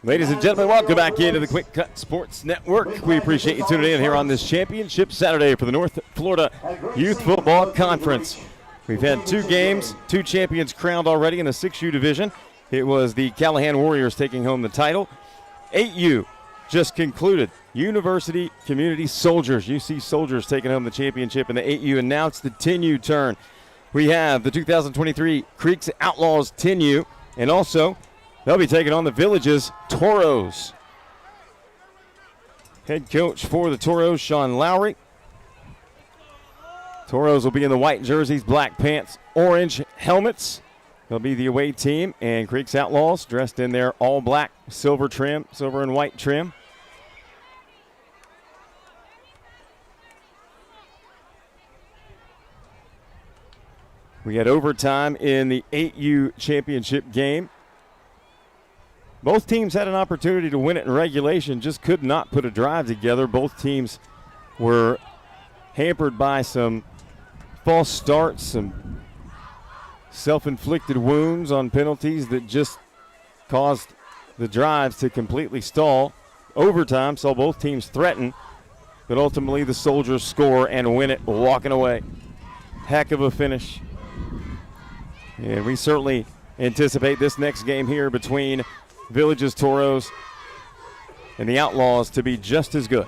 Ladies and gentlemen, welcome back into the Quick Cut Sports Network. We appreciate you tuning in here on this championship Saturday for the North Florida Youth Football Conference. We've had two games, two champions crowned already in the 6U division. It was the Callahan Warriors taking home the title. 8U just concluded. University Community Soldiers, UC Soldiers, taking home the championship in the 8U, and now it's the 10U turn. We have the 2023 Creeks Outlaws 10U, and also they'll be taking on the Village's Toros. Head coach for the Toros, Sean Lowry. Toros will be in the white jerseys, black pants, orange helmets. They'll be the away team, and Creeks Outlaws dressed in their all black, silver trim, silver and white trim. We had overtime in the 8U championship game. Both teams had an opportunity to win it in regulation, just could not put a drive together. Both teams were hampered by some false starts, some self-inflicted wounds on penalties that just caused the drives to completely stall. Overtime saw both teams threaten, but ultimately the Soldiers score and win it, walking away. Heck of a finish. And we certainly anticipate this next game here between Village's Toros and the Outlaws to be just as good.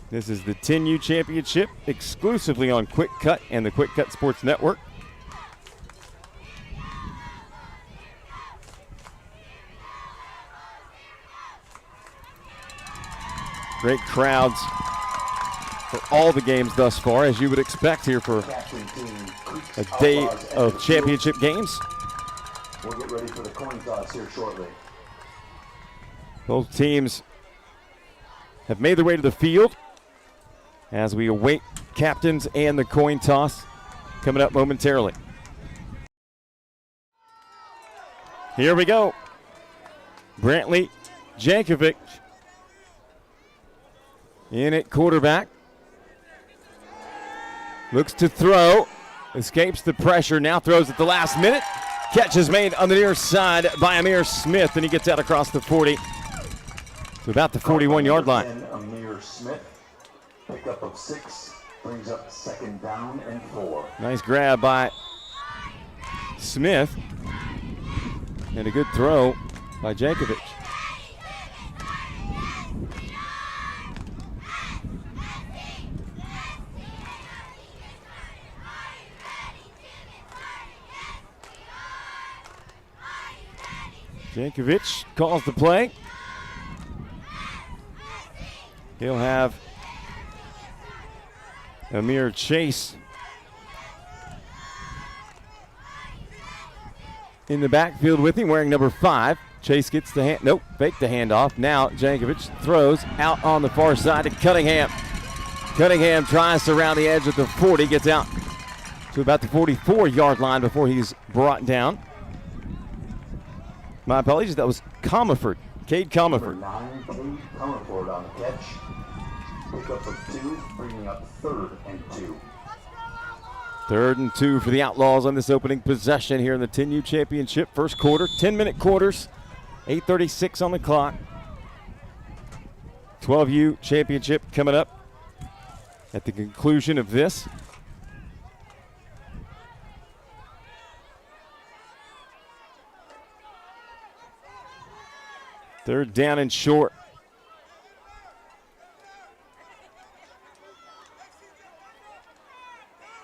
This is the 10U championship exclusively on Quick Cut and the Quick Cut Sports Network. Great crowds for all the games thus far, as you would expect here for a day of championship games. We'll get ready for the coin toss here shortly. Both teams have made their way to the field as we await captains and the coin toss coming up momentarily. Here we go. Brantley Jankovic in at quarterback. Looks to throw, escapes the pressure, now throws at the last minute. Catch is made on the near side by Amir Smith, and he gets out across the 40 to about the 41-yard line. Amir Smith, pickup of 6, brings up 2nd down and 4. Nice grab by Smith, and a good throw by Jankovic. Jankovic calls the play. He'll have Amir Chase in the backfield with him, wearing number 5. Chase gets the hand, nope, fake the handoff. Now Jankovic throws out on the far side to Cunningham. Cunningham tries to round the edge at the 40, gets out to about the 44-yard line before he's brought down. My apologies, that was Comerford, Cade Comerford. 9, Cade Comerford on the catch. Pickup of 2, bringing up 3rd and 2. 3rd and 2 for the Outlaws on this opening possession here in the 10U championship. First quarter, 10-minute quarters, 8:36 on the clock. 12U championship coming up at the conclusion of this. Third down and short.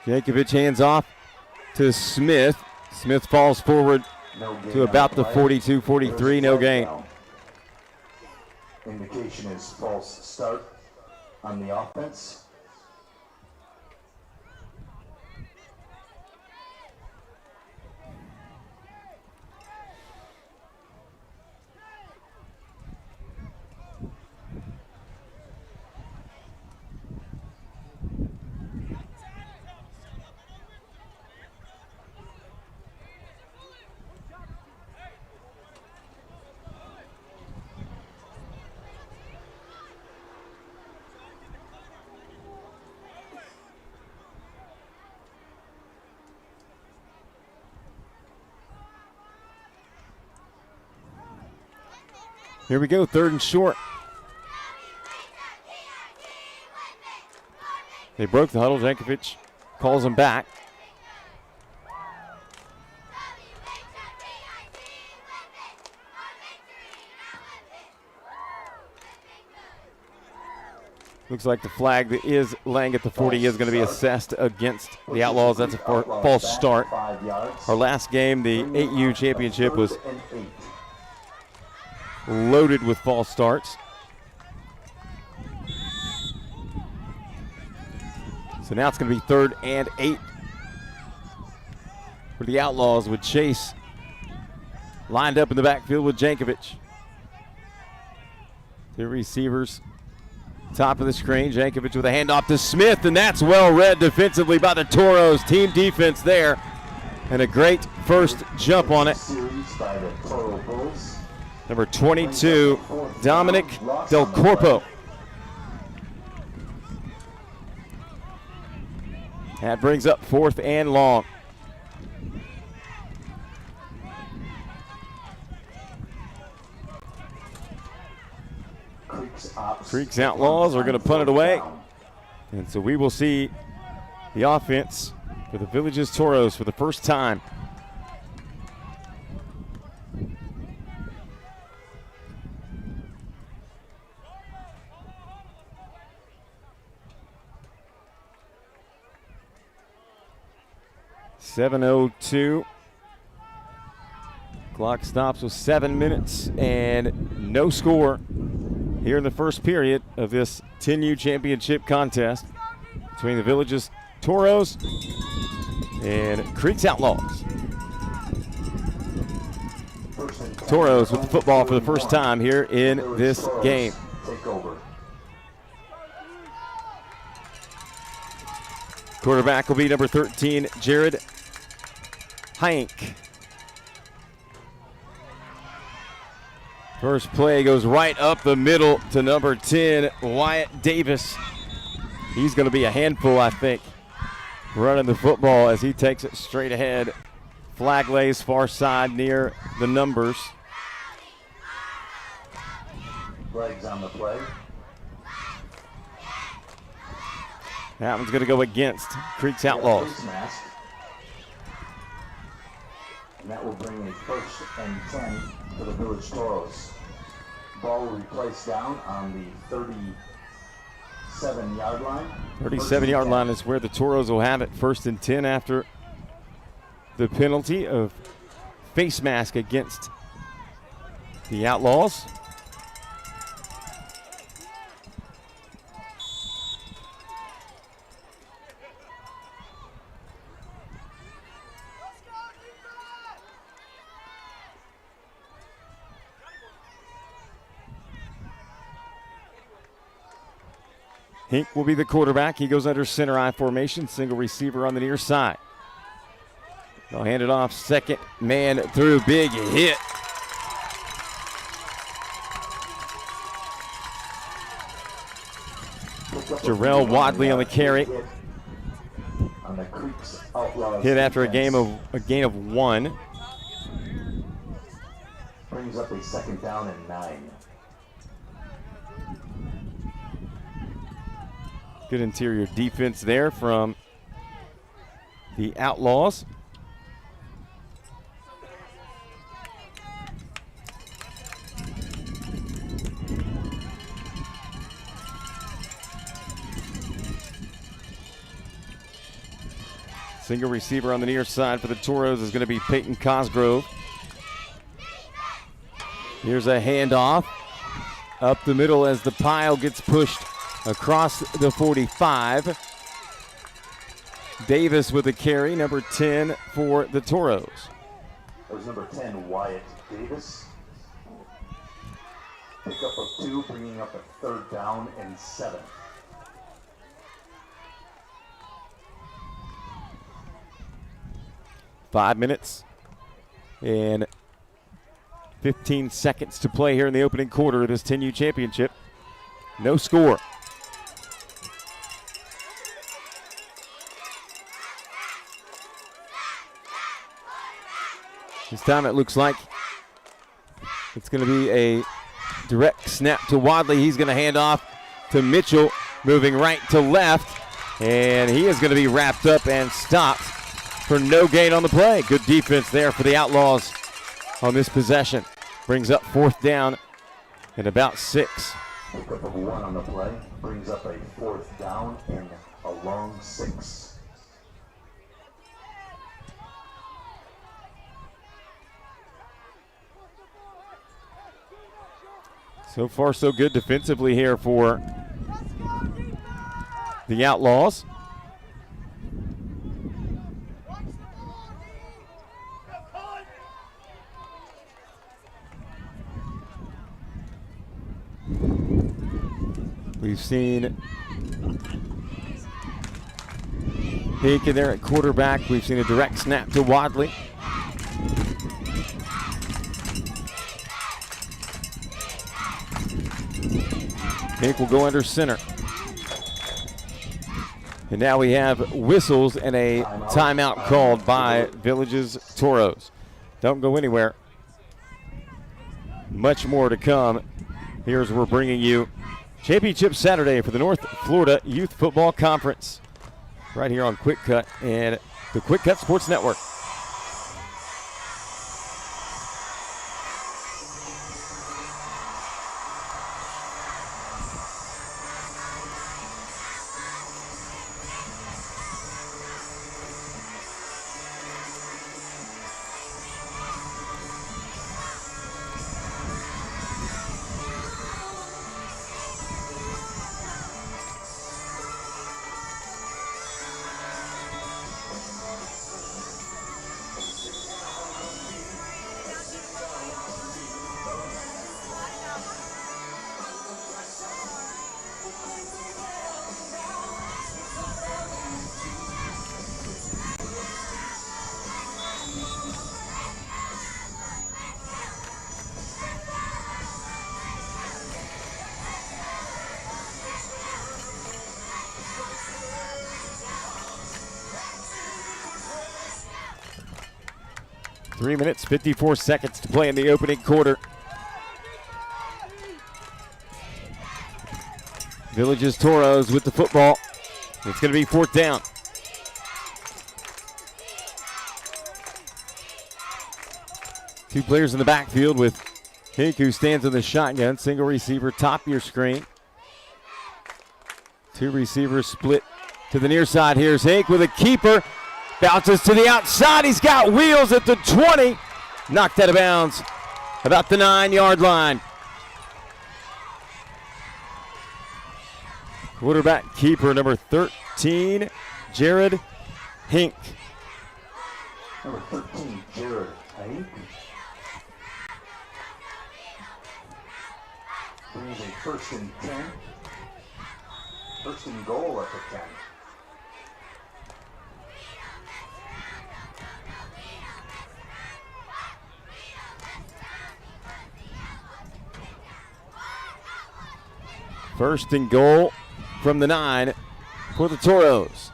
Jankovic hands off to Smith. Smith falls forward to about the 42, 43, no gain. Indication is false start on the offense. Here we go, 3rd and short. They broke the huddle. Jankovic calls them back. Looks like the flag that is laying at the 40 is going to be assessed against the Outlaws. That's a false start. Our last game, the 8U championship, was loaded with false starts. So now it's going to be 3rd and 8 for the Outlaws with Chase lined up in the backfield with Jankovic. Two receivers. Top of the screen, Jankovic with a handoff to Smith, and that's well read defensively by the Toros. Team defense there, and a great first jump on it. Number 22, Dominic Del Corpo. That brings up 4th and long. Creeks Outlaws are going to punt it away. And so we will see the offense for the Villages Toros for the first time. .702. Clock stops with 7 minutes and no score here in the first period of this 10U championship contest between the Villages Toros and Creeks Outlaws. Toros with the football for the first time here in this game. Quarterback will be number 13, Jared Hank. First play goes right up the middle to number 10, Wyatt Davis. He's going to be a handful, I think, running the football as he takes it straight ahead. Flag lays far side near the numbers. Flags on the play. That one's going to go against Creeks Outlaws. And that will bring a 1st and 10 for the Village Toros. Ball will be placed down on the 37-yard line. 37-yard line is where the Toros will have it. 1st and 10 after the penalty of face mask against the Outlaws. Hink will be the quarterback. He goes under center I formation, single receiver on the near side. They'll hand it off, second man through, big hit. Jarrell Wadley on the carry. Hit after a gain of 1. Brings up a 2nd down and 9. Good interior defense there from the Outlaws. Single receiver on the near side for the Toros is going to be Peyton Cosgrove. Here's a handoff up the middle as the pile gets pushed across the 45. Davis with a carry, number 10 for the Toros. That was number 10, Wyatt Davis. Pickup of 2, bringing up a 3rd down and 7. Five minutes and 15 seconds to play here in the opening quarter of this 10U championship. No score. This time it looks like it's going to be a Direct snap to Wadley. He's going to hand off to Mitchell, moving right to left. And he is going to be wrapped up and stopped for no gain on the play. Good defense there for the Outlaws on this possession. Brings up 4th down and about 6. Pickup of 1 on the play brings up a 4th down and a long 6. So far, so good defensively here for the Outlaws. We've seen Hink in there at quarterback. We've seen a direct snap to Wadley. Hink will go under center. And now we have whistles and a timeout called by Village's Toros. Don't go anywhere. Much more to come. Here's where we're bringing you Championship Saturday for the North Florida Youth Football Conference. Right here on Quick Cut and the Quick Cut Sports Network. Three minutes, 54 seconds to play in the opening quarter. Village's Toros with the football. It's going to be 4th down. Two players in the backfield with Hink, who stands in the shotgun. Single receiver, top of your screen. Two receivers split to the near side. Here's Hink with a keeper. Bounces to the outside. He's got wheels at the 20. Knocked out of bounds about the 9-yard line. Quarterback keeper number 13, Jared Hink. Number 13, Jared Hink. Brings a 1st and 10. 1st and goal at the 10. First and goal from the 9 for the Toros.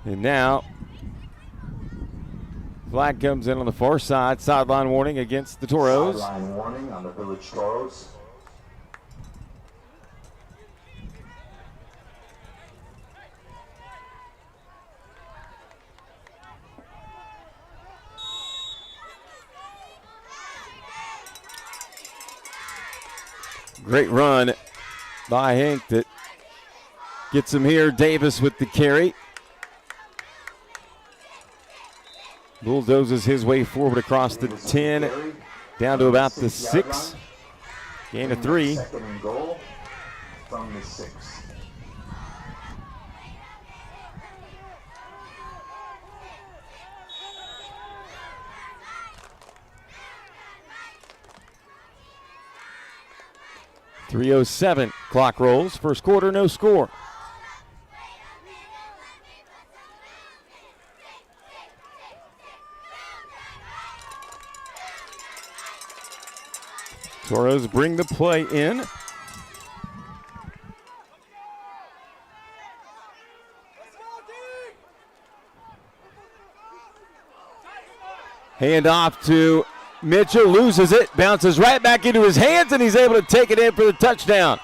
And now, flag comes in on the far side. Sideline warning against the Toros. Sideline warning on the Village Toros. Great run by Hink that gets him here. Davis with the carry. Bulldozes his way forward across the 10, down to about the 6. Gain of 3. 2nd and goal from the 6. .307 clock rolls. First quarter, no score. Toros bring the play in. Hand off to Mitchell loses it, bounces right back into his hands, and he's able to take it in for the touchdown.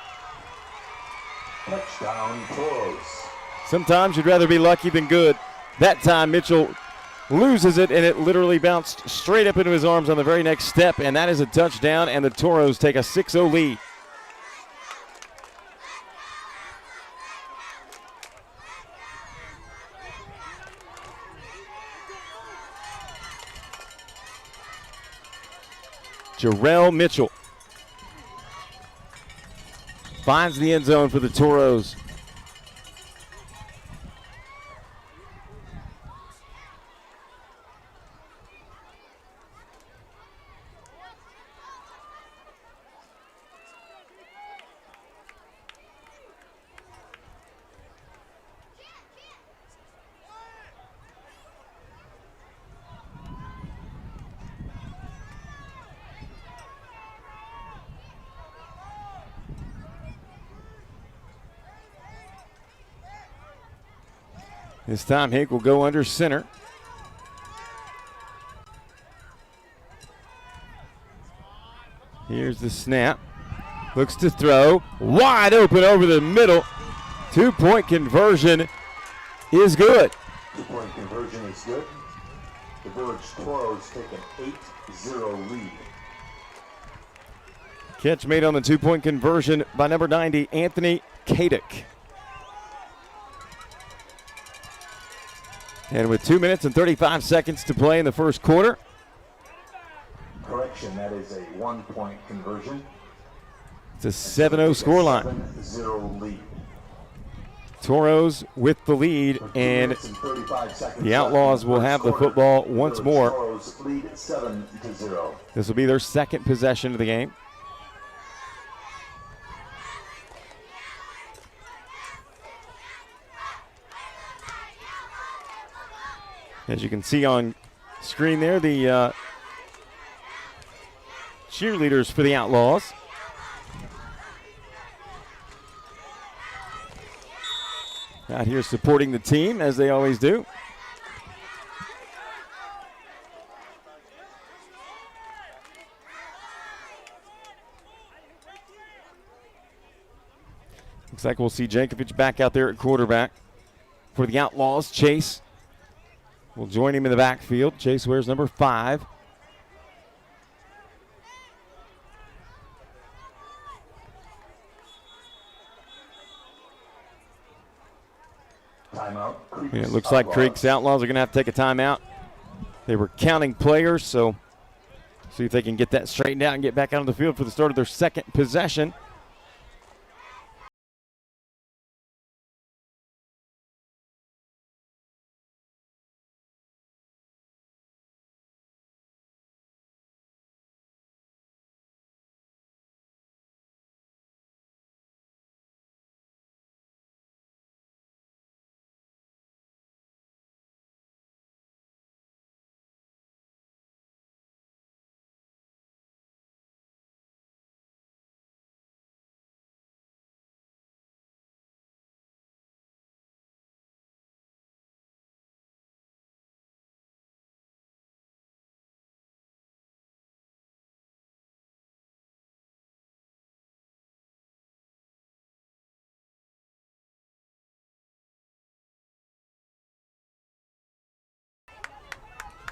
Touchdown, Toros. Sometimes you'd rather be lucky than good. That time Mitchell loses it, and it literally bounced straight up into his arms on the very next step, and that is a touchdown, and the Toros take a 6-0 lead. Jarrell Mitchell finds the end zone for the Toros. This time Hink will go under center. Here's the snap. Looks to throw. Wide open over the middle. 2-point conversion is good. 2-point conversion is good. The Village Toros take an 8-0 lead. Catch made on the 2-point conversion by number 90, Anthony Kadick. And with 2 minutes and 35 seconds to play in the first quarter. Correction, that is a 1-point conversion. It's a 7-0 scoreline. 7-0 lead. Toros with the lead, and the Outlaws will have the football once more. Toros lead 7-0. This will be their second possession of the game. As you can see on screen there, the cheerleaders for the Outlaws. Out here supporting the team, as they always do. Looks like we'll see Jankovic back out there at quarterback for the Outlaws. Chase will join him in the backfield. Chase wears number 5. Timeout. Yeah, it looks like Creek's Outlaws are going to have to take a timeout. They were counting players, so see if they can get that straightened out and get back out on the field for the start of their second possession.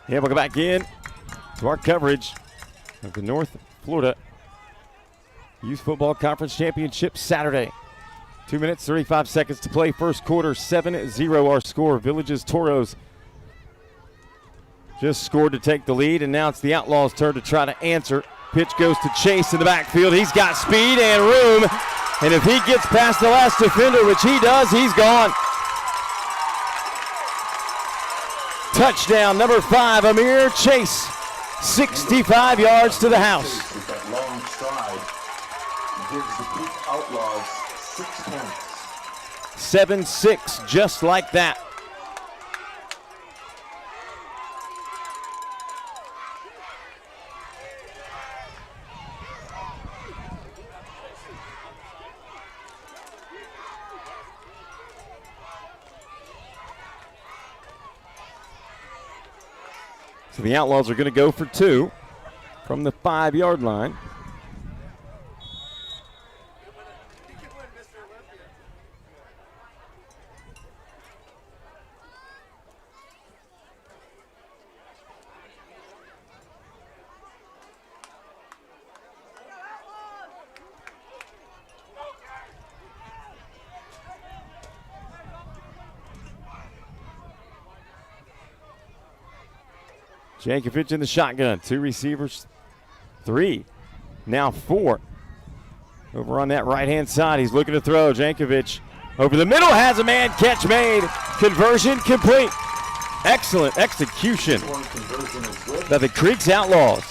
Yeah, we'll go back in to our coverage of the North Florida Youth Football Conference Championship Saturday. 2 minutes, 35 seconds to play. First quarter, 7-0 our score. Villages Toros just scored to take the lead, and now it's the Outlaws' turn to try to answer. Pitch goes to Chase in the backfield. He's got speed and room, and if he gets past the last defender, which he does, he's gone. Touchdown, number 5, Amir Chase. 65 yards to the house. With that long stride, gives the Creek Outlaws 6 points. 7-6, just like that. So the Outlaws are going to go for 2. from the 5-yard line. Jankovic in the shotgun. 2 receivers, 3, now 4. Over on that right-hand side, he's looking to throw. Jankovic over the middle, has a man, catch made, conversion complete. Excellent execution by the Creeks Outlaws.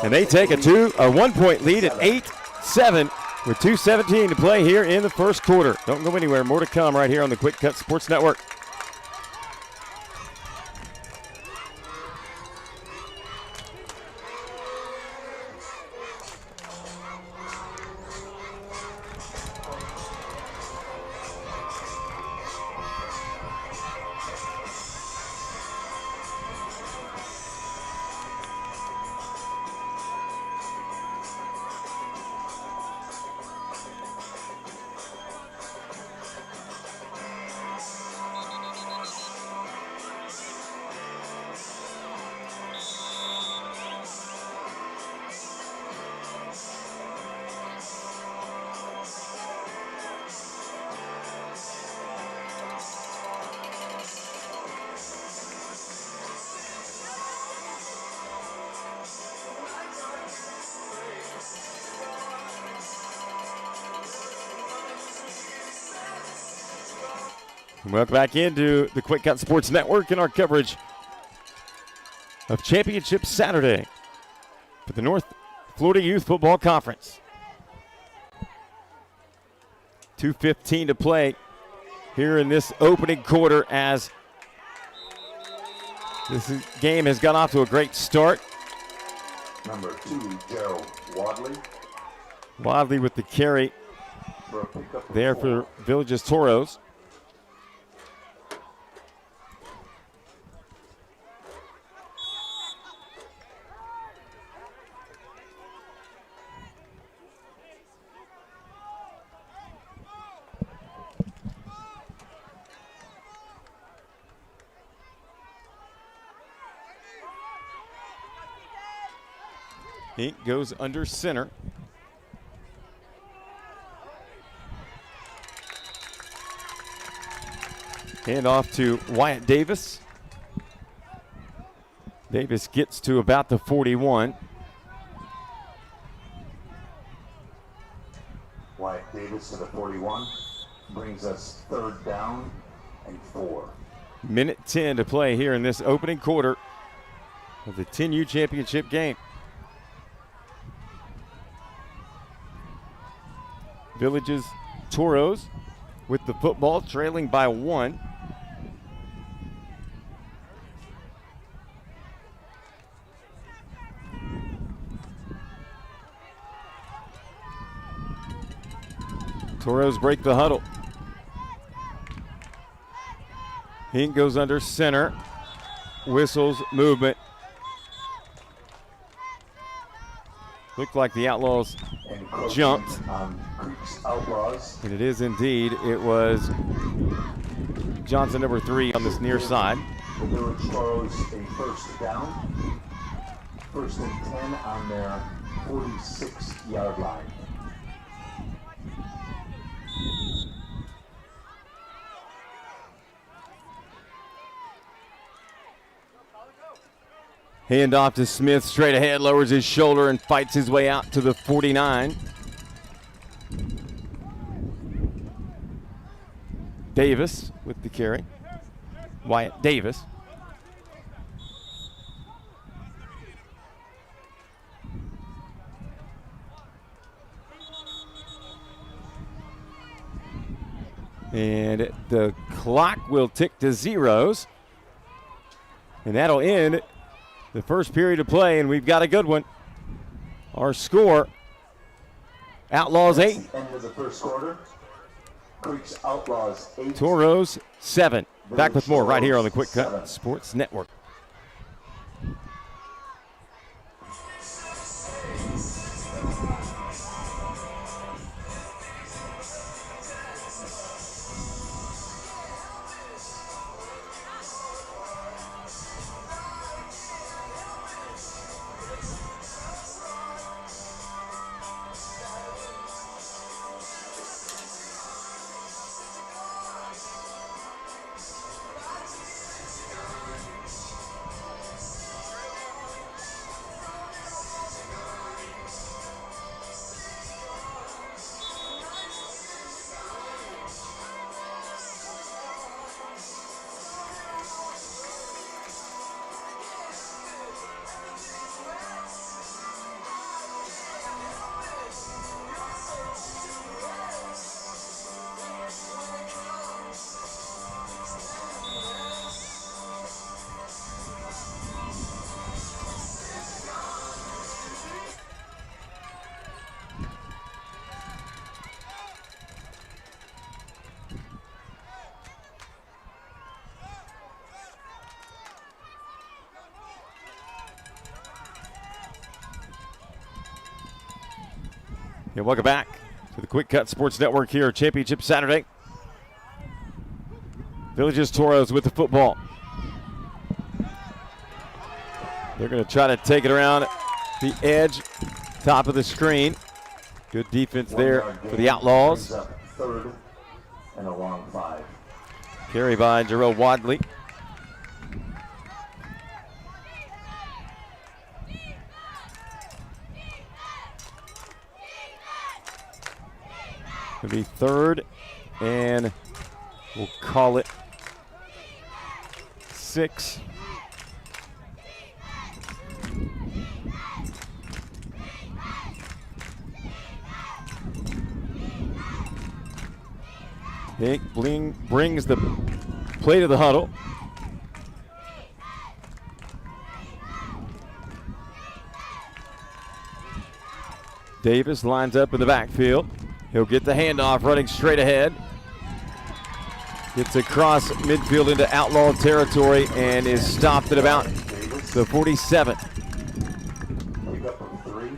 And they take a 1-point lead at 8-7 with 2:17 to play here in the first quarter. Don't go anywhere, more to come right here on the Quick Cut Sports Network. Welcome back into the Quick Cut Sports Network and our coverage of Championship Saturday for the North Florida Youth Football Conference. 2:15 to play here in this opening quarter as this game has got off to a great start. Number 2, Gerald Wadley. Wadley with the carry there for Village's Toros. He goes under center. Hand off to Wyatt Davis. Davis gets to about the 41. Wyatt Davis to the 41 brings us 3rd down and 4. Minute 10 to play here in this opening quarter of the 10U championship game. Village's Toros with the football, trailing by 1. Toros break the huddle. Hink goes under center. Whistles movement. Looked like the Outlaws jumped. Outlaws. And it is indeed. It was Johnson, number 3, on this near side. The Village Toros a 1st down. 1st and 10 on their 46-yard line. Hand off to Smith, straight ahead, lowers his shoulder and fights his way out to the 49. Davis with the carry. Wyatt Davis. And the clock will tick to zeros. And that'll end the first period of play, and we've got a good one. Our score, Outlaws 8. End of the first quarter. Creeks Outlaws 8. Toros 7. Back with more right here on the Quick Cut Sports Network. And welcome back to the Quick Cut Sports Network here, Championship Saturday. Villages Toros with the football. They're going to try to take it around the edge, top of the screen. Good defense there for the Outlaws. Third and a long 5. Carry by Jarrell Wadley. It'll be 3rd, and we'll call it 6. Nick Bling brings the play to the huddle. Davis lines up in the backfield. He'll get the handoff running straight ahead. Gets across midfield into Outlaw territory and is stopped at about the 47. Pickup of 3.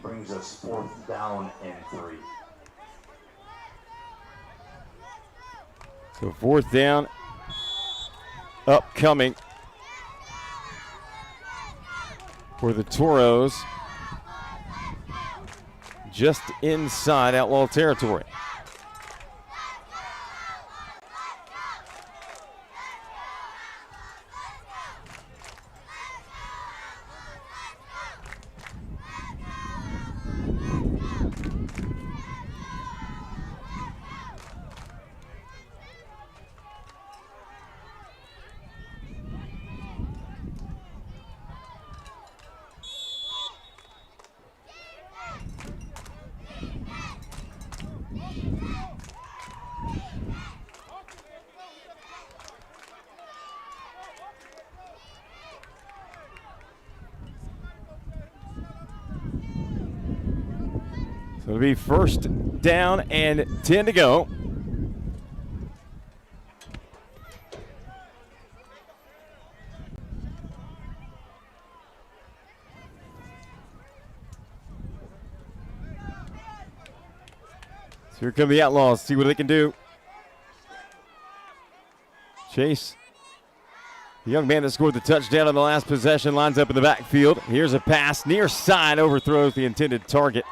Brings us 4th down and 3. So 4th down, upcoming for the Toros. Just inside Outlaw territory. So it'll be 1st down and 10 to go. So here come the Outlaws. See what they can do. Chase, the young man that scored the touchdown on the last possession, lines up in the backfield. Here's a pass near side, overthrows the intended target.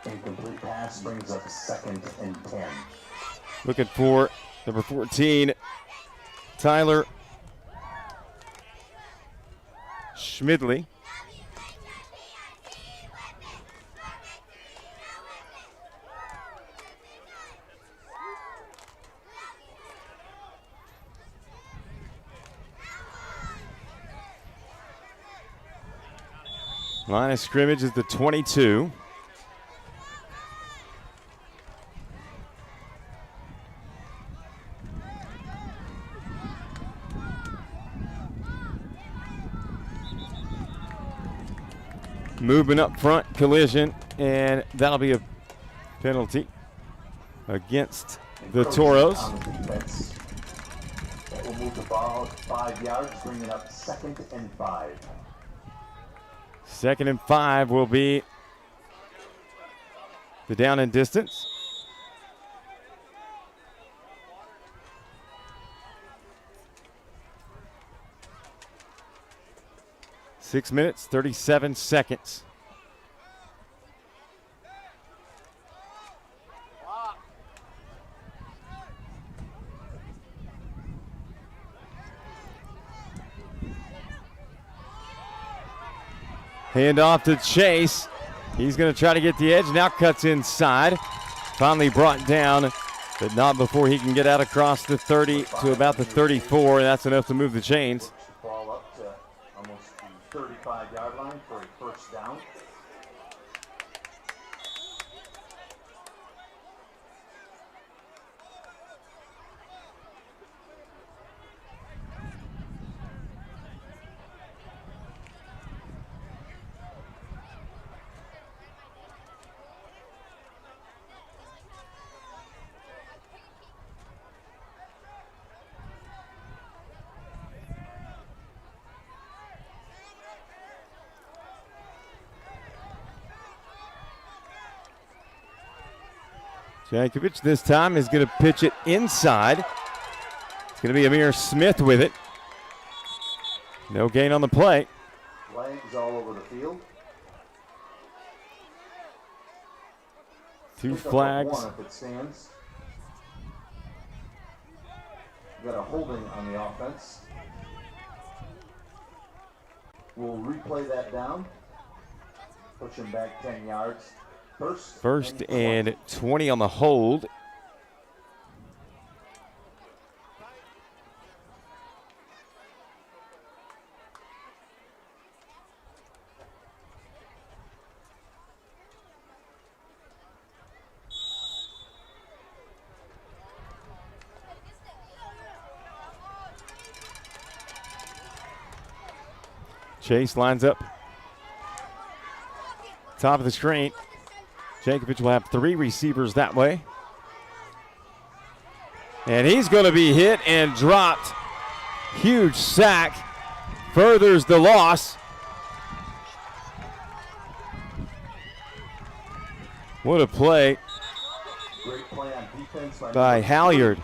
Incomplete pass brings up 2nd and 10. Looking for number 14, Tyler Schmidley. Line of scrimmage is the 22. Movement up front, collision, and that'll be a penalty against the Toros. That will move the ball 5 yards, bringing up 2nd and 5. 2nd and 5 will be the down and distance. Six minutes, 37 seconds. Hand off to Chase. He's going to try to get the edge. Now cuts inside. Finally brought down, but not before he can get out across the 30 to about the 34. And that's enough to move the chains. Ball up to almost the 35-yard line for a 1st down. Jankovic this time is going to pitch it inside. It's going to be Amir Smith with it. No gain on the play. Flags all over the field. Two Pick up flags. One if it stands. Got a holding on the offense. We'll replay that down. Push him back 10 yards. First and 20 on the hold. Chase lines up. Top of the screen. Jankovic will have three receivers that way. And he's going to be hit and dropped. Huge sack. Furthers the loss. What a play. Great play on defense by Halyard.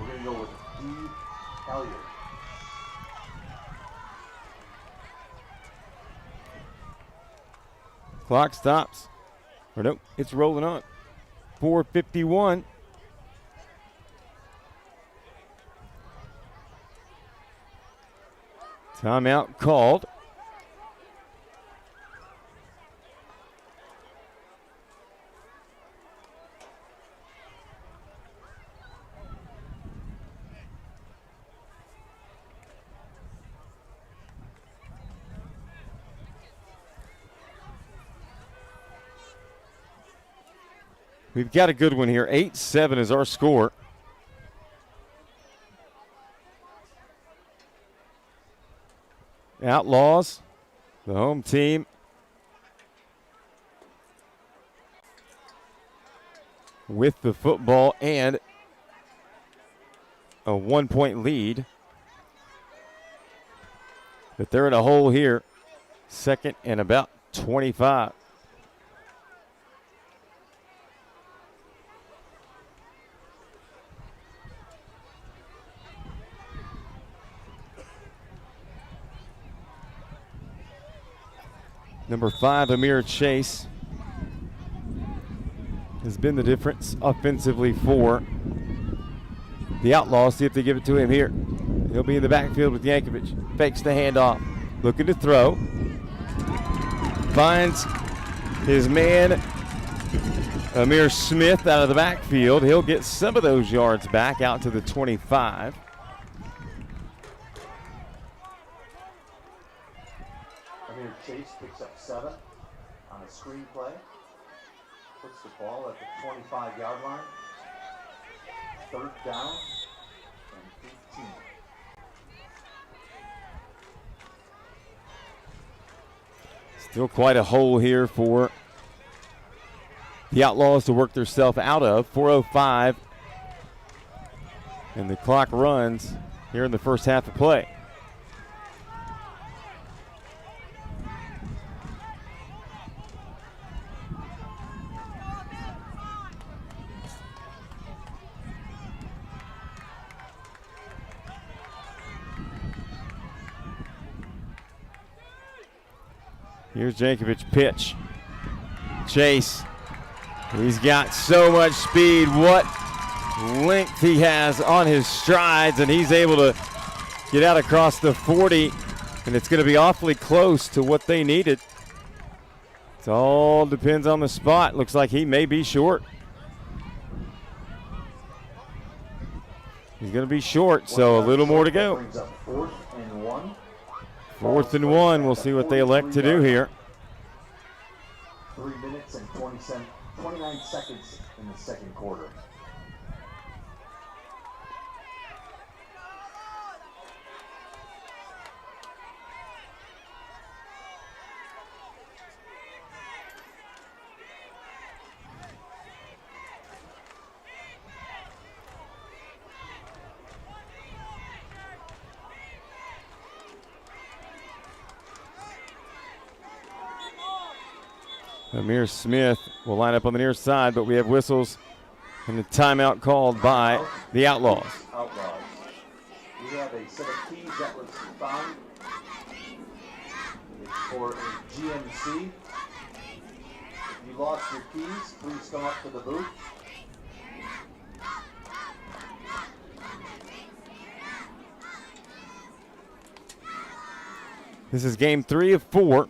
We're going to go with D. Halyard. Clock stops. Or nope, it's rolling on. 4:51. Timeout called. We've got a good one here. 8-7 is our score. Outlaws, the home team. With the football and a 1-point lead. But they're in a hole here. Second and about 25. Number 5, Amir Chase, has been the difference offensively for the Outlaws. See if they give it to him here. He'll be in the backfield with Jankovic. Fakes the handoff. Looking to throw. Finds his man, Amir Smith, out of the backfield. He'll get some of those yards back out to the 25. Chase picks up 7 on a screen play. Puts the ball at the 25-yard line. Third down and 18. Still quite a hole here for the Outlaws to work themselves out of. 4:05. And the clock runs here in the first half of play. Here's Jankovic pitch. Chase. He's got so much speed. What length he has on his strides, and he's able to get out across the 40, and it's going to be awfully close to what they needed. It all depends on the spot. Looks like he may be short. He's going to be short, so a little more to go. Fourth and 1. We'll see what they elect to do here. 3 minutes and 29 seconds in the second quarter. Amir Smith will line up on the near side, but we have whistles and the timeout called by the Outlaws. Outlaws. We have a set of keys that was found. It's for a GMC. If you lost your keys, please come up to the booth. This is game 3 of 4.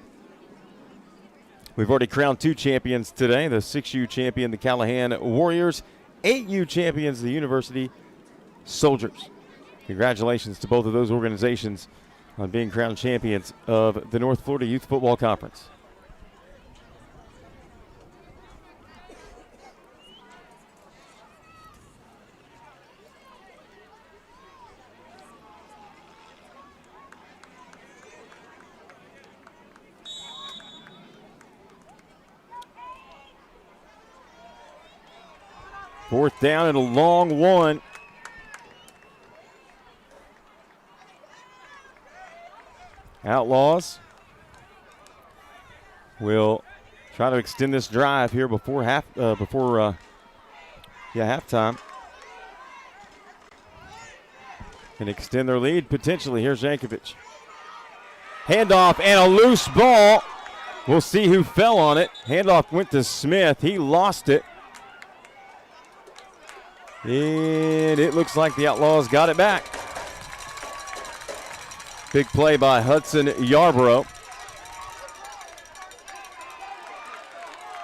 We've already crowned 2 champions today. The 6U champion, the Callahan Warriors. 8U champions, the University Soldiers. Congratulations to both of those organizations on being crowned champions of the North Florida Youth Football Conference. Fourth down and a long one. Outlaws will try to extend this drive here before halftime. And extend their lead potentially. Here's Jankovic. Handoff and a loose ball. We'll see who fell on it. Handoff went to Smith. He lost it. And it looks like the Outlaws got it back. Big play by Hudson Yarborough.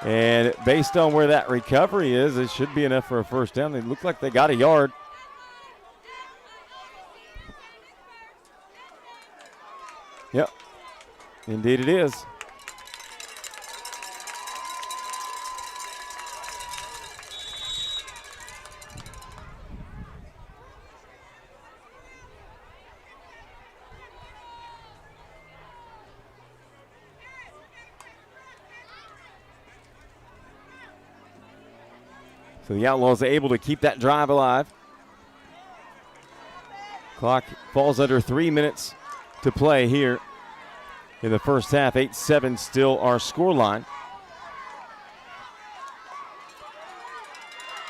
And based on where that recovery is, it should be enough for a first down. They look like they got a yard. Yep, indeed it is. So the Outlaws are able to keep that drive alive. Clock falls under 3 minutes to play here in the first half. 8-7 still our scoreline.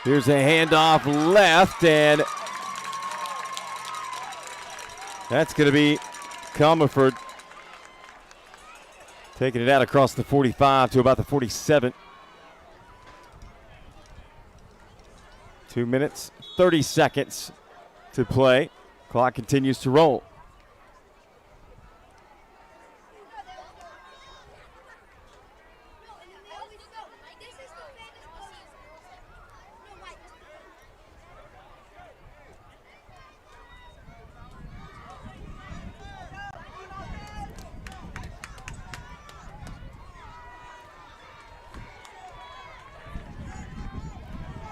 Here's a handoff left, and that's going to be Comerford taking it out across the 45 to about the 47. 2 minutes, 30 seconds to play. Clock continues to roll.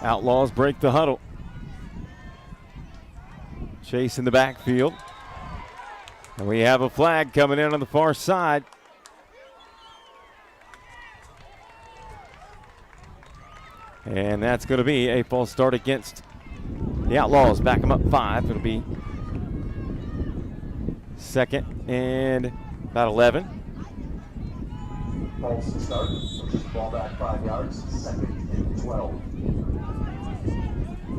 Outlaws break the huddle. Chase in the backfield. And we have a flag coming in on the far side. And that's going to be a false start against the Outlaws. Back them up 5. It'll be second and about 11. False start. Ball back 5 yards. Second and 12.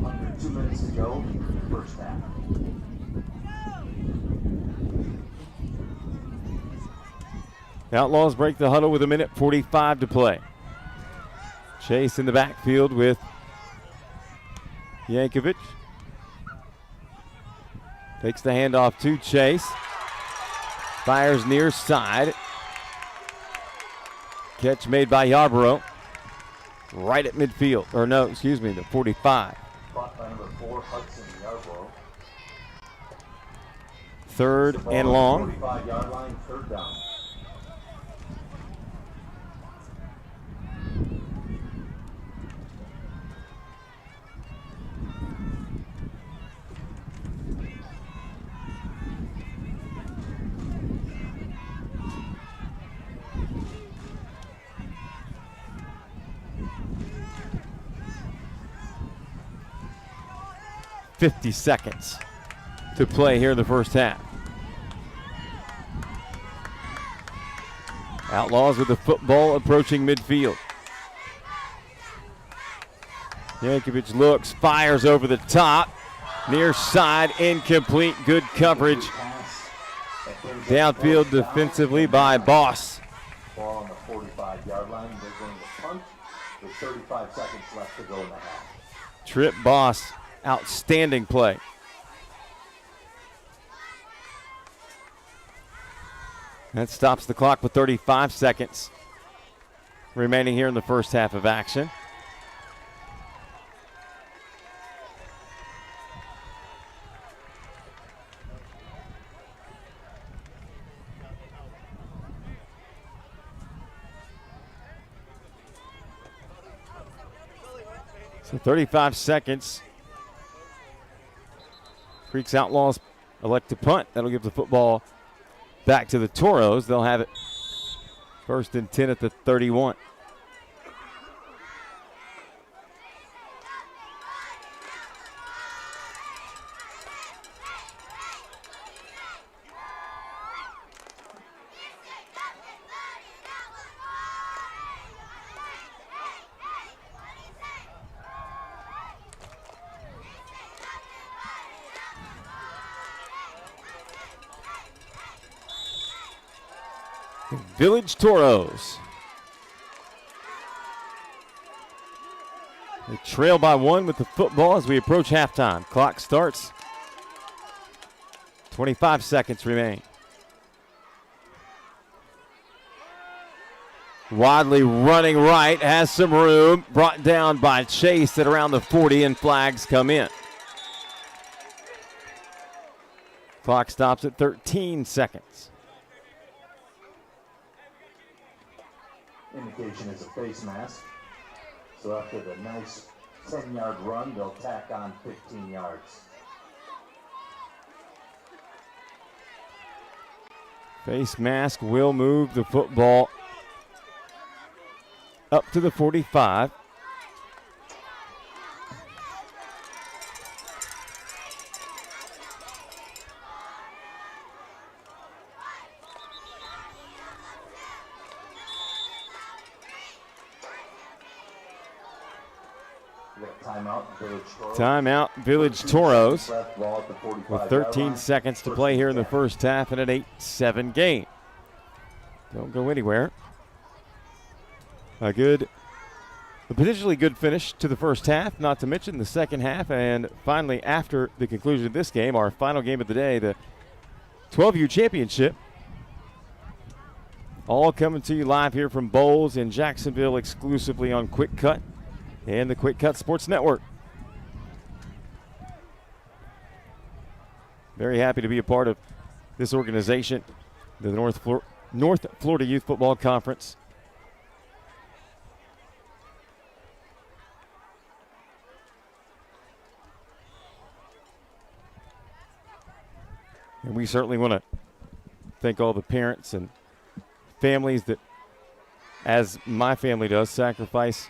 Under 2 minutes to go, first half. The Outlaws break the huddle with 1:45 to play. Chase in the backfield with Jankovic. Takes the handoff to Chase. Fires near side. Catch made by Yarborough. Right at midfield. Or no, excuse me, the 45. Caught by number 4, Hudson Yarborough. Third and long. 45-yard line, third down. .50 seconds to play here in the first half. Outlaws with the football approaching midfield. Yankovic looks, fires over the top. Near side, incomplete, good coverage. Downfield defensively by Boss. Ball on the 45-yard line. They're going to punt with 35 seconds left to go in the half. Trip Boss, outstanding play. That stops the clock with 35 seconds remaining here in the first half of action. So 35 seconds. Creeks Outlaws elect to punt. That'll give the football back to the Toros. They'll have it first and 10 at the 31. Village Toros. They trail by 1 with the football as we approach halftime. Clock starts. 25 seconds remain. Wadley running right, has some room. Brought down by Chase at around the 40, and flags come in. Clock stops at 13 seconds. Indication is a face mask. So after the nice 10-yard run, they'll tack on 15 yards. Face mask will move the football up to the 45. Timeout, Village Toros with 13 seconds to play here in the first half in an 8-7 game. Don't go anywhere. A potentially good finish to the first half, not to mention the second half. And finally, after the conclusion of this game, our final game of the day, the 12U Championship. All coming to you live here from Bowles in Jacksonville, exclusively on Quick Cut and the Quick Cut Sports Network. Very happy to be a part of this organization, the North Florida Youth Football Conference. And we certainly want to thank all the parents and families that, as my family does, sacrifice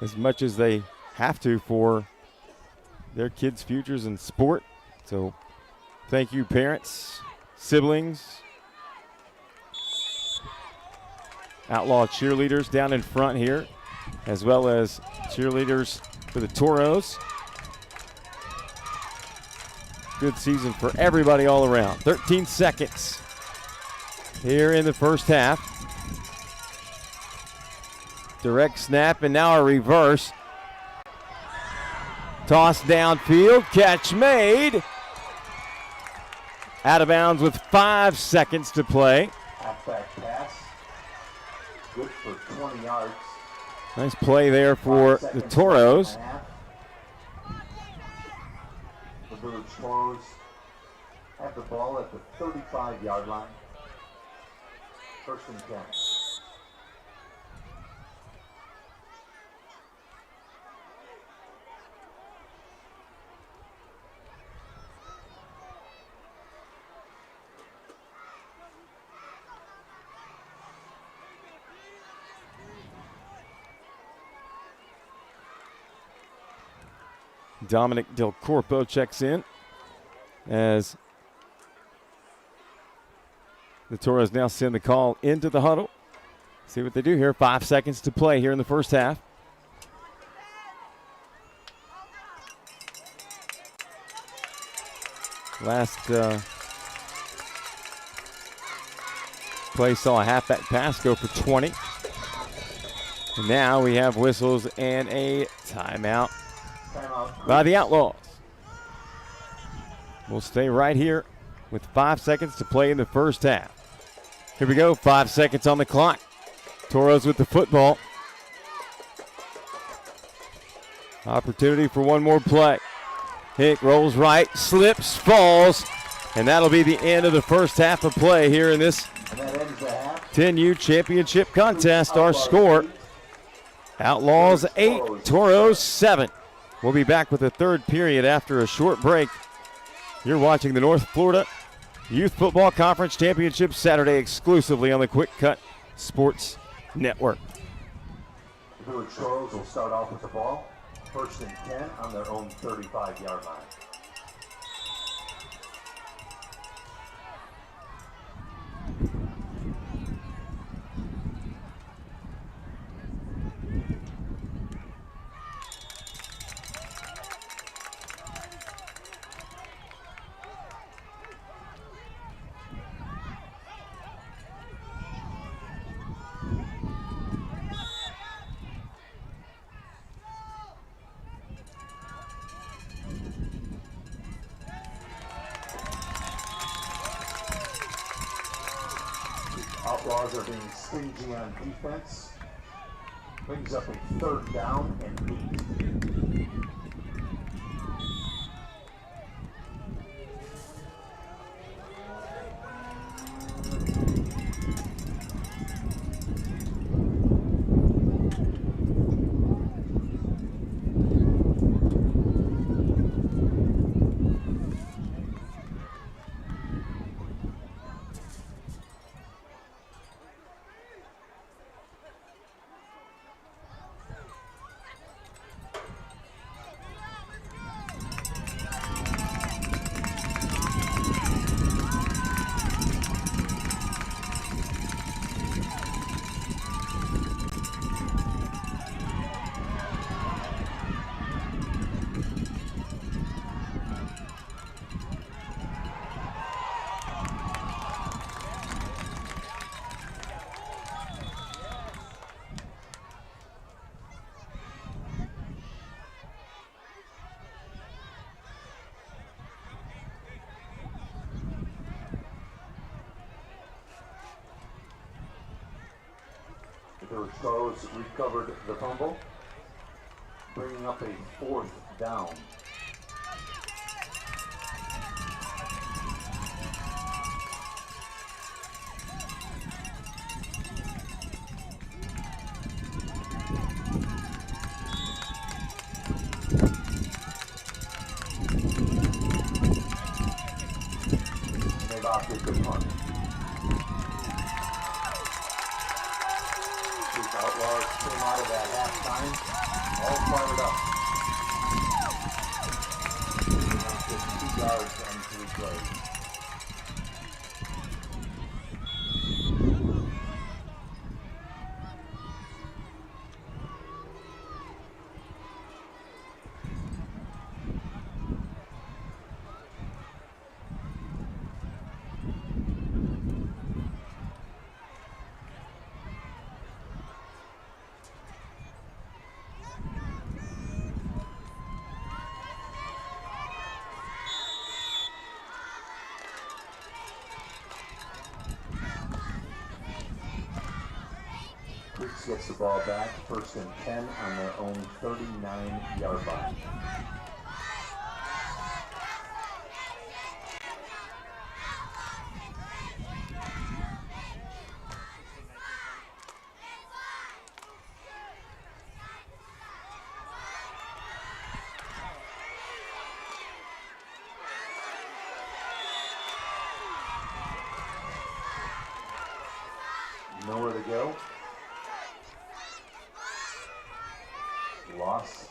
as much as they have to for their kids' futures in sport. So thank you, parents, siblings, Outlaw cheerleaders down in front here, as well as cheerleaders for the Toros. Good season for everybody all around. 13 seconds here in the first half. Direct snap, and now a reverse. Toss downfield, catch made. Out of bounds with 5 seconds to play. Halfback pass. Good for 20 yards. Nice play there for the Toros. The Village Toros have the ball at the 35-yard line. First and 10. Dominic Del Corpo checks in as the Toros now send the call into the huddle. See what they do here. 5 seconds to play here in the first half. Last play saw a halfback pass go for 20. And now we have whistles and a timeout by the Outlaws. We'll stay right here with 5 seconds to play in the first half. Here we go, 5 seconds on the clock. Toros with the football. Opportunity for one more play. Hick rolls right, slips, falls, and that'll be the end of the first half of play here in this 10U championship contest. Our score, Outlaws 8, Toros 7. We'll be back with the third period after a short break. You're watching the North Florida Youth Football Conference Championship Saturday exclusively on the Quick Cut Sports Network. The Village Toros will start off with the ball. 1st and 10 on their own 35-yard line. Outlaws are being stingy on defense. Brings up a 3rd down and 8. The Toros recovered the fumble, bringing up a 4th down. They've opted to punt. Outlaws came out of that halftime all fired up. Just 2 yards on 3 plays. Gets the ball back, 1st and 10 on their own 39-yard line. Nowhere to go. Loss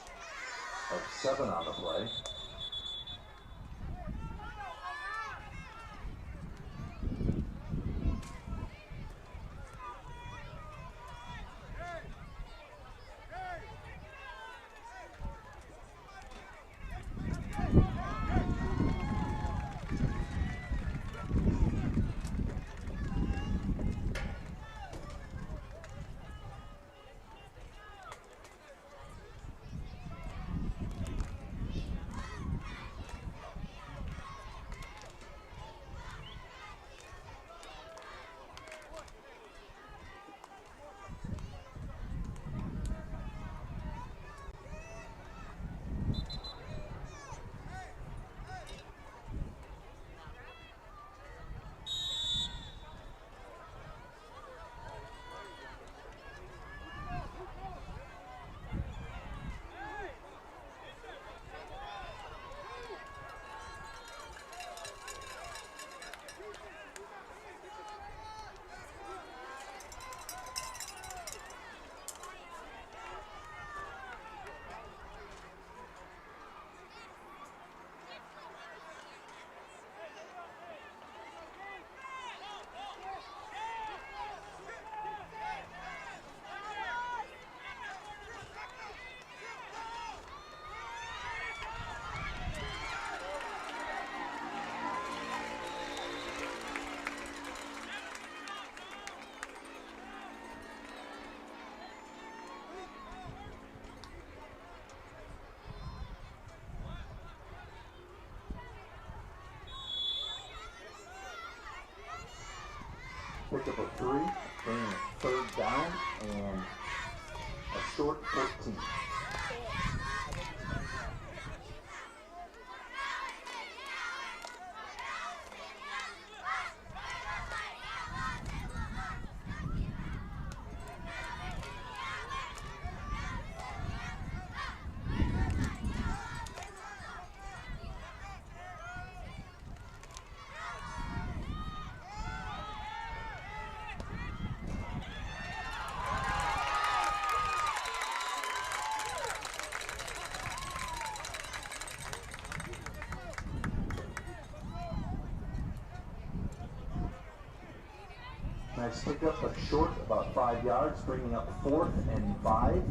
of 7 on the play. Pickup of 3, bringing it third down and a short 14. Nice pickup, but short, about 5 yards, bringing up 4th and 5.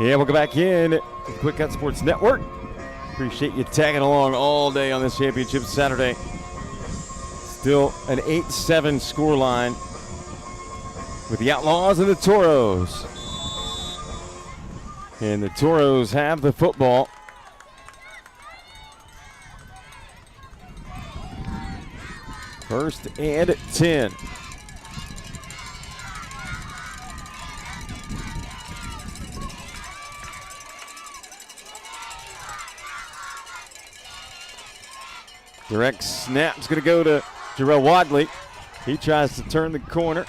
Yeah, welcome back in to the Quick Cut Sports Network. Appreciate you tagging along all day on this championship Saturday. Still an 8-7 scoreline with the Outlaws and the Toros. And the Toros have the football. First and 10. Direct snap's going to go to Jarrell Wadley. He tries to turn the corner.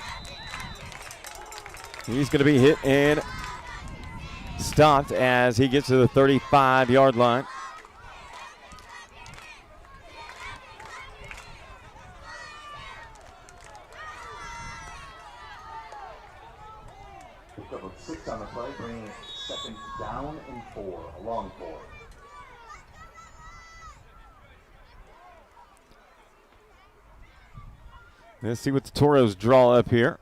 He's going to be hit and stopped as he gets to the 35-yard line. Pickup of 6 on the play, bringing it second down and 4, a long 4. Let's see what the Toros draw up here.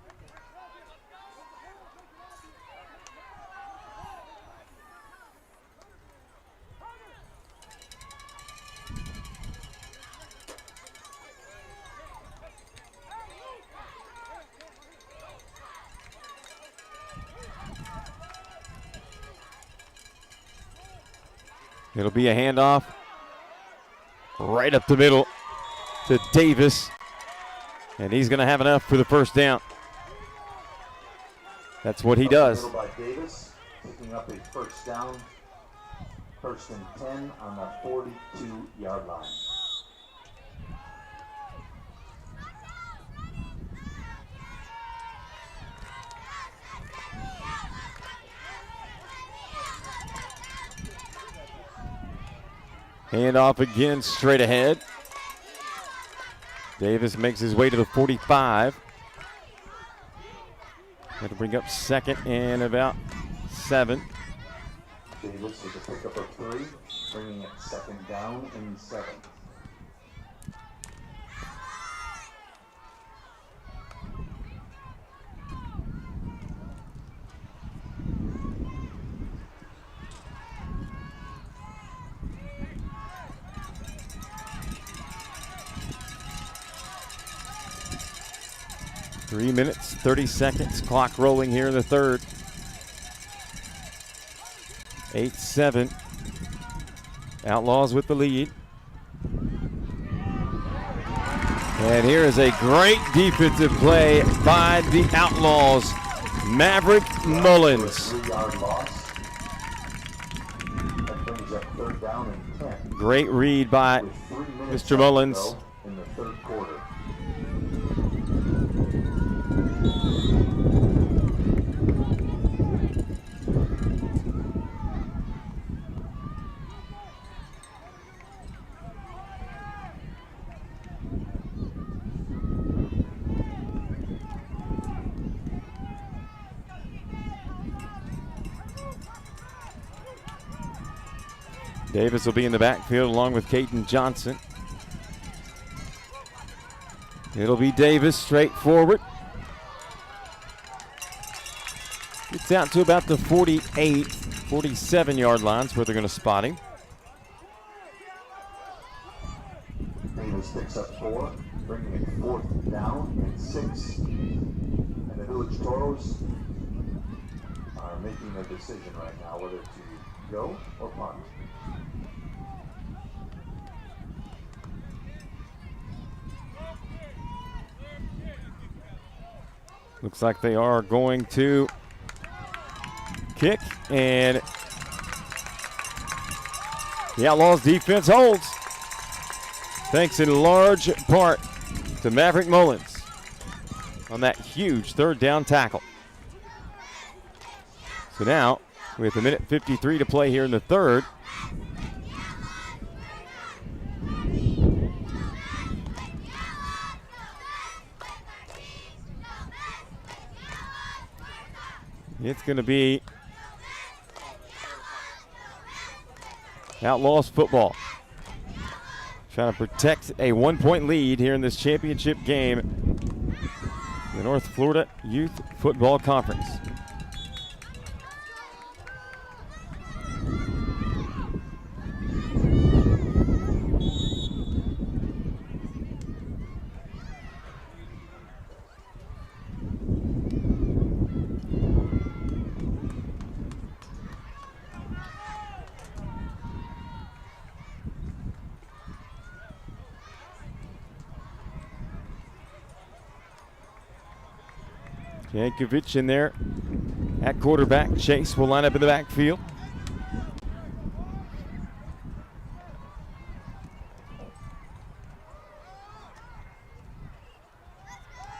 It'll be a handoff right up the middle to Davis. And he's going to have enough for the first down. That's what he does. By Davis, picking up a first down, first and 10 on the 42-yard line. Handoff again, straight ahead. Davis makes his way to the 45. That'll bring up second and about 7. Davis with a pickup of 3, bringing it second down and 7. Three minutes, 30 seconds, clock rolling here in the third. 8-7. Outlaws with the lead. And here is a great defensive play by the Outlaws. Maverick Mullins. 3-yard loss. That brings up third down and 10. Great read by Mr. Mullins. In the third quarter. Davis will be in the backfield along with Caden Johnson. It'll be Davis straight forward. Gets out to about the 48, 47-yard lines where they're going to spot him. Davis picks up 4, bringing it 4th down and 6. And the Village Toros are making a decision right now whether to go or punt. Looks like they are going to kick, and the Outlaws defense holds. Thanks in large part to Maverick Mullins on that huge 3rd down tackle. So now, with 1:53 to play here in the 3rd, it's going to be Outlaws football. Trying to protect a 1-point lead here in this championship game, the North Florida Youth Football Conference. Jankovic in there at quarterback. Chase will line up in the backfield.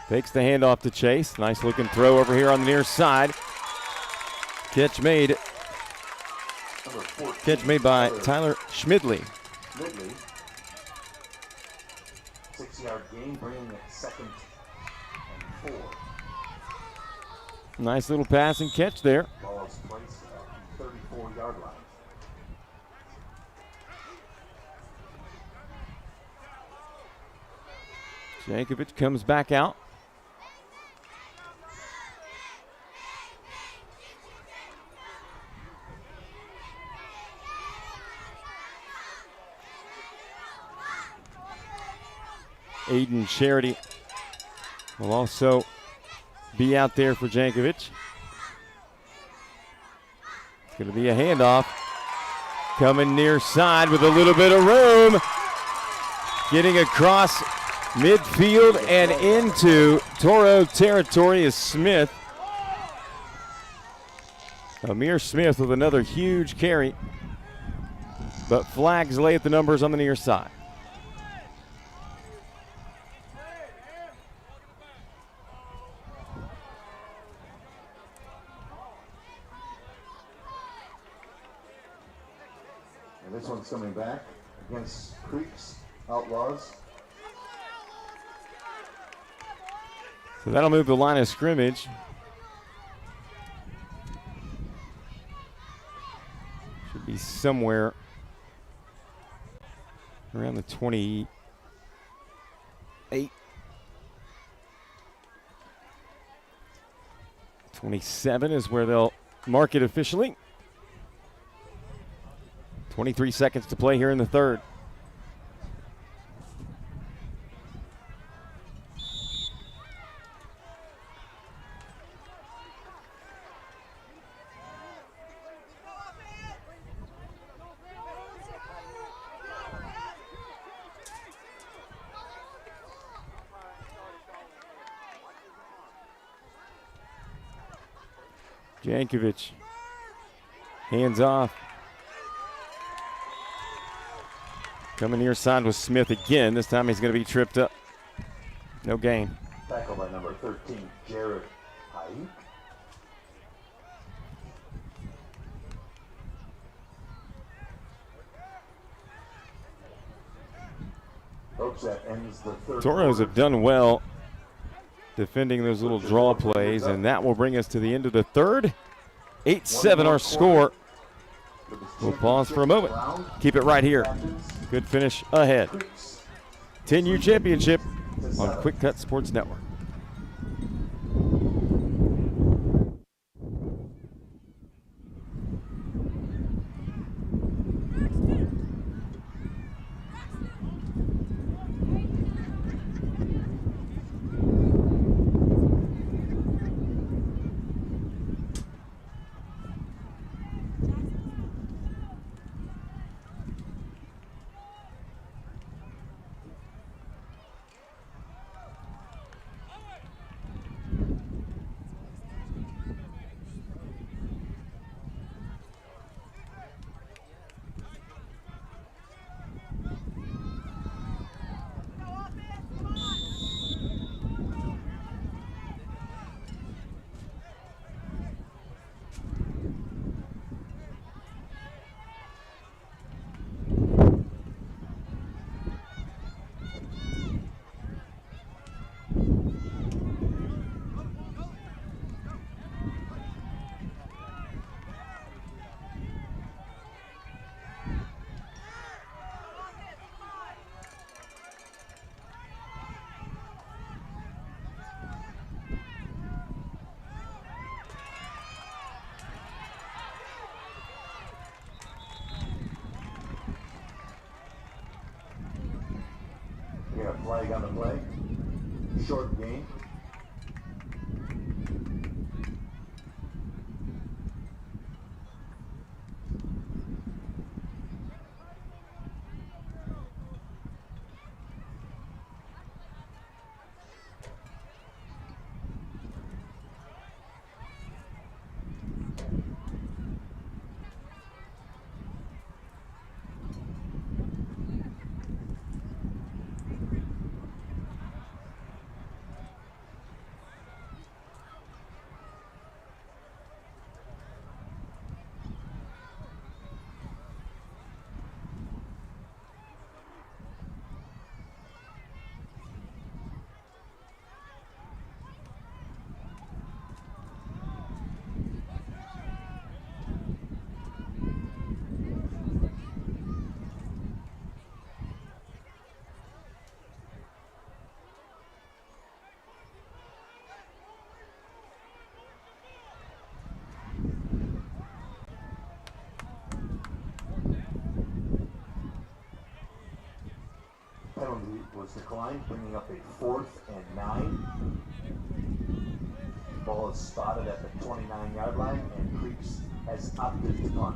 Takes the handoff to Chase. Nice looking throw over here on the near side. Catch made by Tyler Schmidley. 6-yard gain, bringing it 2nd and 4. Nice little pass and catch there. Ball is placed at the 34-yard line. Jankovic comes back out. Aiden Charity will also be out there for Jankovic. It's going to be a handoff. Coming near side with a little bit of room. Getting across midfield and into Toro territory is Smith. Amir Smith with another huge carry. But flags lay at the numbers on the near side. And this one's coming back against Creeks Outlaws. So that'll move the line of scrimmage. Should be somewhere around the 28. 27 is where they'll mark it officially. 23 seconds to play here in the 3rd. Jankovic, hands off. Coming near side with Smith again. This time he's going to be tripped up. No gain. Tackle by number 13, Jared Hayek. Folks, that ends the 3rd. Toros have done well defending those little draw plays, and that will bring us to the end of the 3rd. 8-7 our score. We'll pause for a moment. Keep it right here. Good finish ahead. 10U Championship on Quick Cut Sports Network. We got a flag on the play. Short game. Penalty was declined, bringing up a 4th and 9. Ball is spotted at the 29-yard line, and Creeks has opted to punt.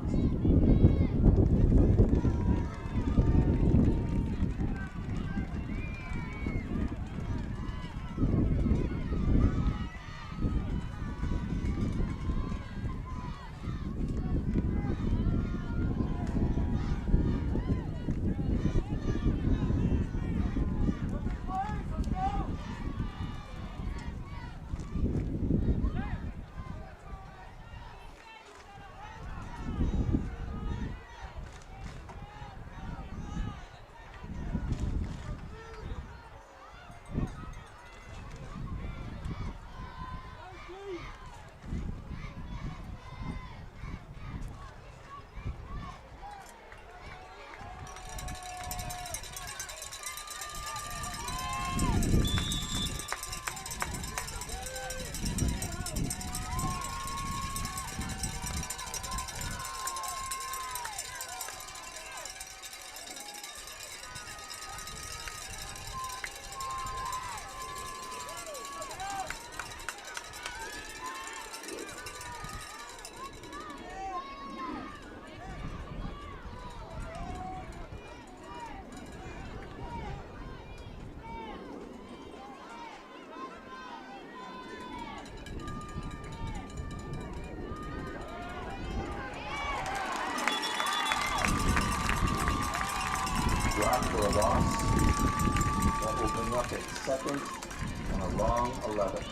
Drop for a loss. That will bring up a 2nd and a long 11.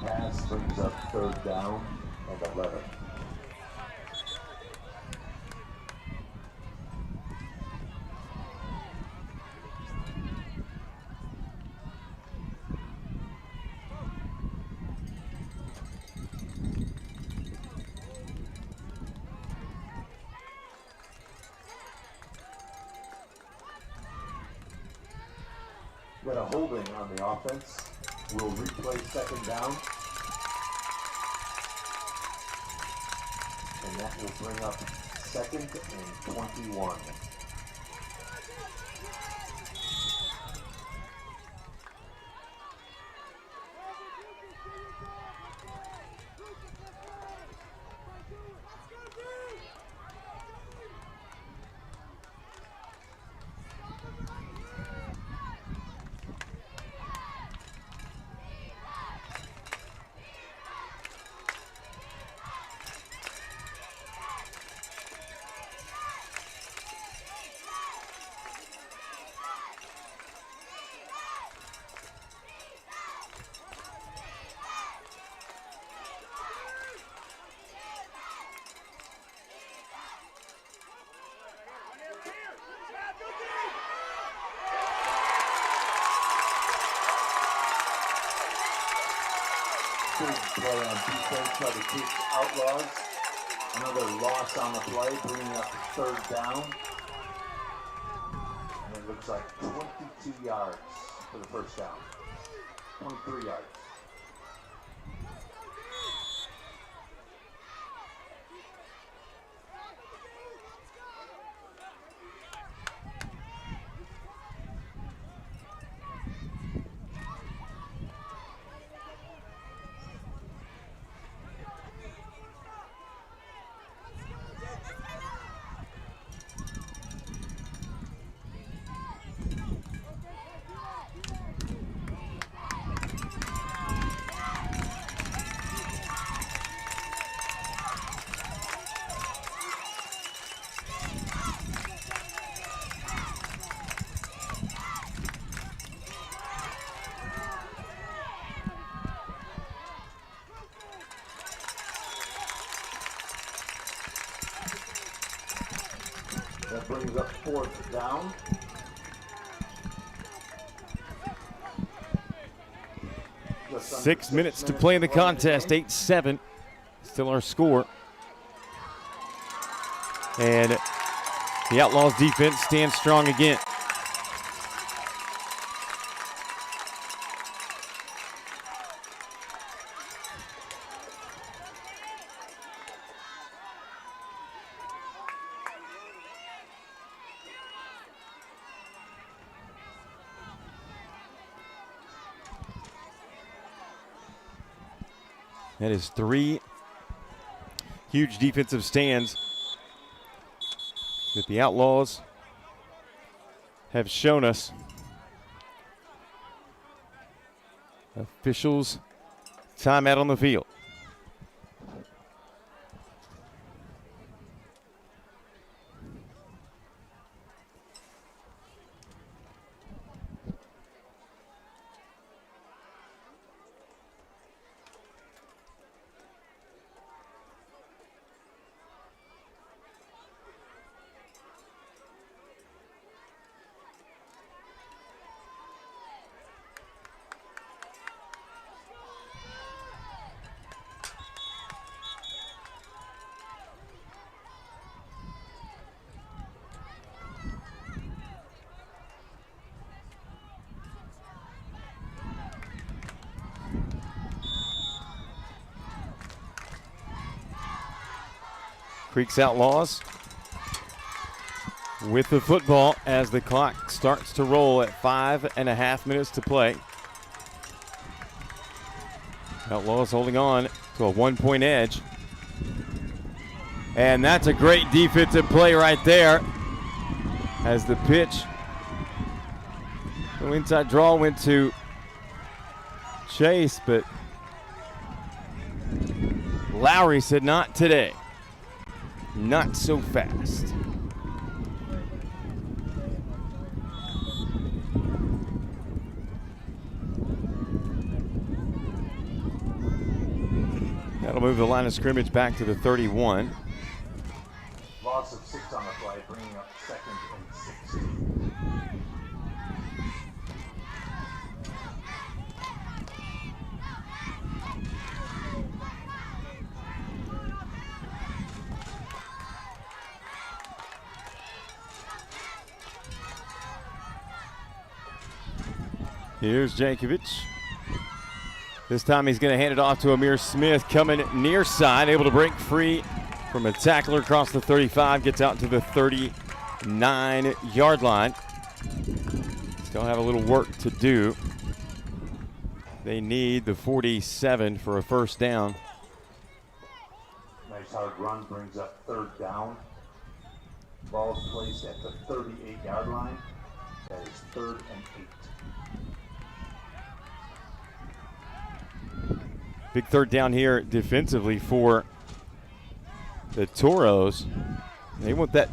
pass brings up 3rd down and 11. Got a holding on the offense. We'll replay 2nd down. And that will bring up 2nd and 21. Big play on defense by the Outlaws. Another loss on the play, bringing up 3rd down. And it looks like 22 yards for the 1st down. 23 yards. That brings up 4th down. Just under 6 minutes to play in the contest. 8-7. Still our score. And the Outlaws defense stands strong again. That is 3 huge defensive stands that the Outlaws have shown us. Officials, timeout on the field. Creeks Outlaws with the football as the clock starts to roll at 5.5 minutes to play. Outlaws holding on to a 1-point edge. And that's a great defensive play right there as the pitch, the inside draw went to Chase, but Lowry said not today. Not so fast. That'll move the line of scrimmage back to the 31. Loss of 6 on the play, bringing up 2nd and 16. Here's Jankovic. This time he's going to hand it off to Amir Smith, coming near side, able to break free from a tackler across the 35, gets out to the 39-yard line. Still have a little work to do. They need the 47 for a first down. Nice hard run, brings up 3rd down. Ball's placed at the 38-yard line. That is 3rd and 8. Big third down here defensively for the Toros. They want that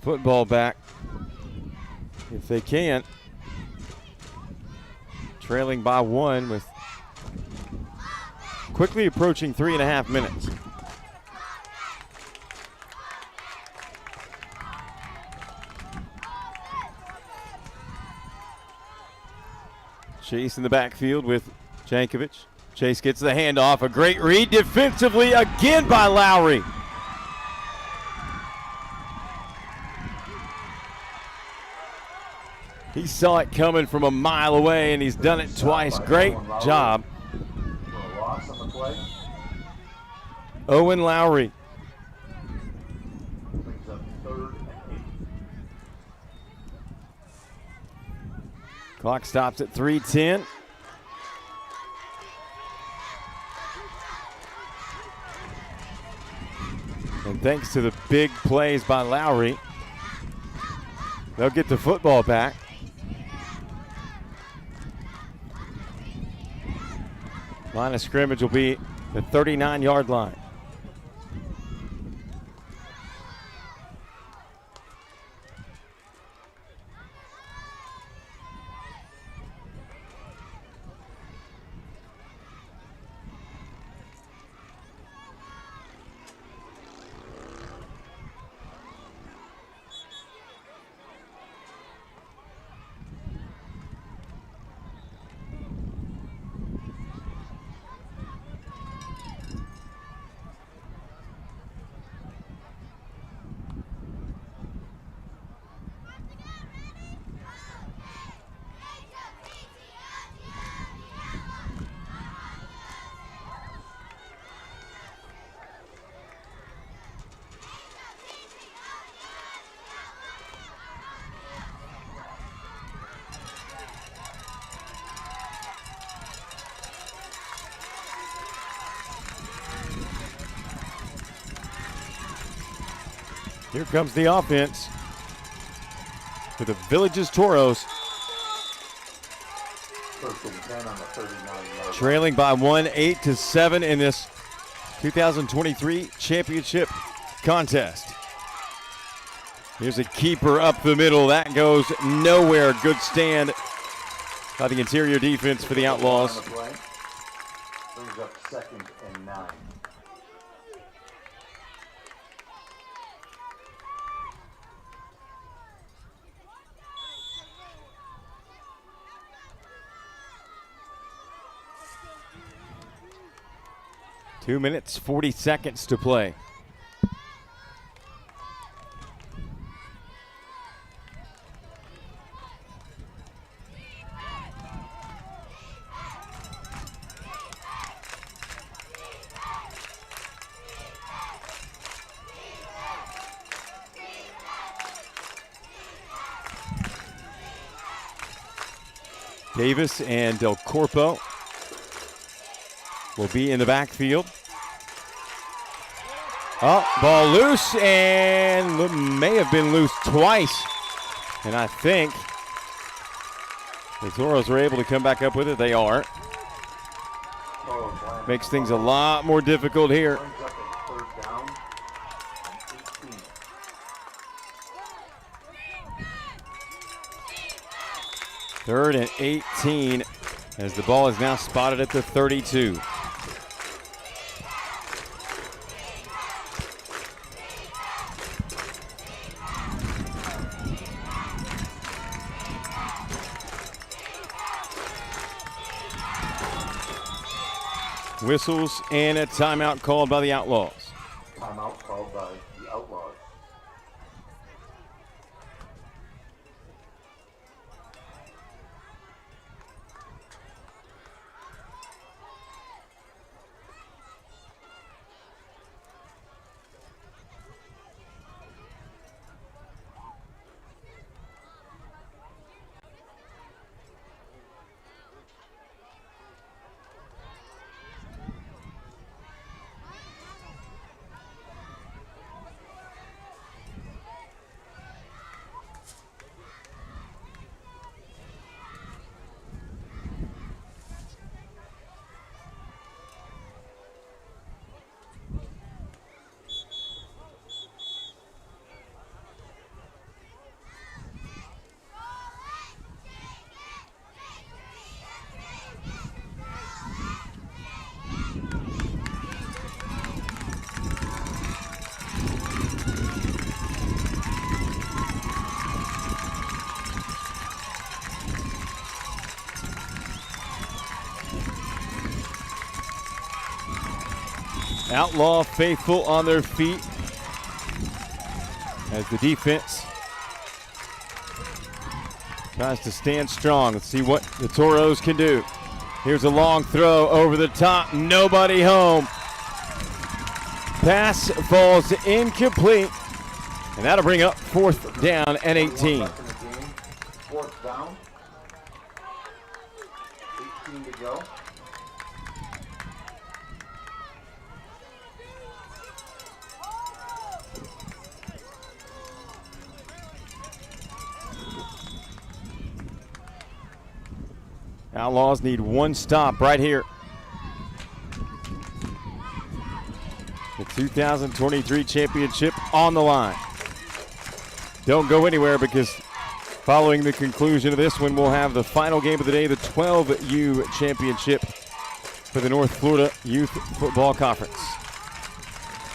football back if they can. Trailing by 1 with quickly approaching 3.5 minutes. Chase in the backfield with Jankovic. Chase gets the handoff. A great read defensively again by Lowry. He saw it coming from a mile away, and he's done it twice. Great job. For a loss on the play. Owen Lowry. Brings up 3rd and 8. Clock stops at 3:10. And thanks to the big plays by Lowry, they'll get the football back. Line of scrimmage will be the 39-yard line. Here comes the offense for the Villages Toros. 1st and 10 on the 39-yard. Trailing by 1, 8-7 in this 2023 championship contest. Here's a keeper up the middle. That goes nowhere. Good stand by the interior defense for the Outlaws. On the play. Brings up 2nd and 9. Two minutes, 40 seconds to play. Davis and Del Corpo will be in the backfield. Oh, ball loose, and may have been loose twice. And I think the Toros were able to come back up with it. They are. Makes things a lot more difficult here. Brings up a 3rd down and 18. Third and 18 as the ball is now spotted at the 32. Whistles and a timeout called by the Outlaws. Timeout called by the Outlaws. Outlaw faithful on their feet as the defense tries to stand strong. Let's see what the Toros can do. Here's a long throw over the top. Nobody home. Pass falls incomplete. And that'll bring up 4th down and 18. 4th down. 18 to go. Outlaws need one stop right here. The 2023 championship on the line. Don't go anywhere because following the conclusion of this one, we'll have the final game of the day, the 12U championship for the North Florida Youth Football Conference.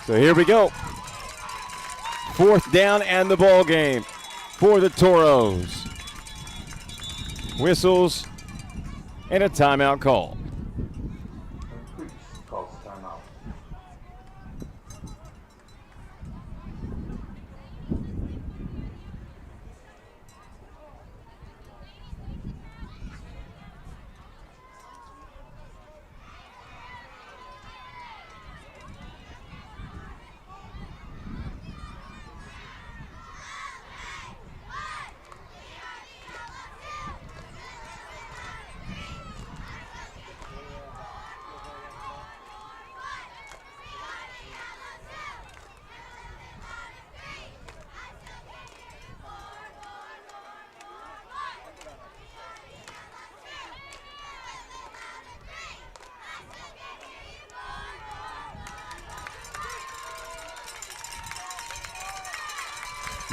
So here we go. 4th down and the ball game for the Toros. Whistles and a timeout call. Calls timeout.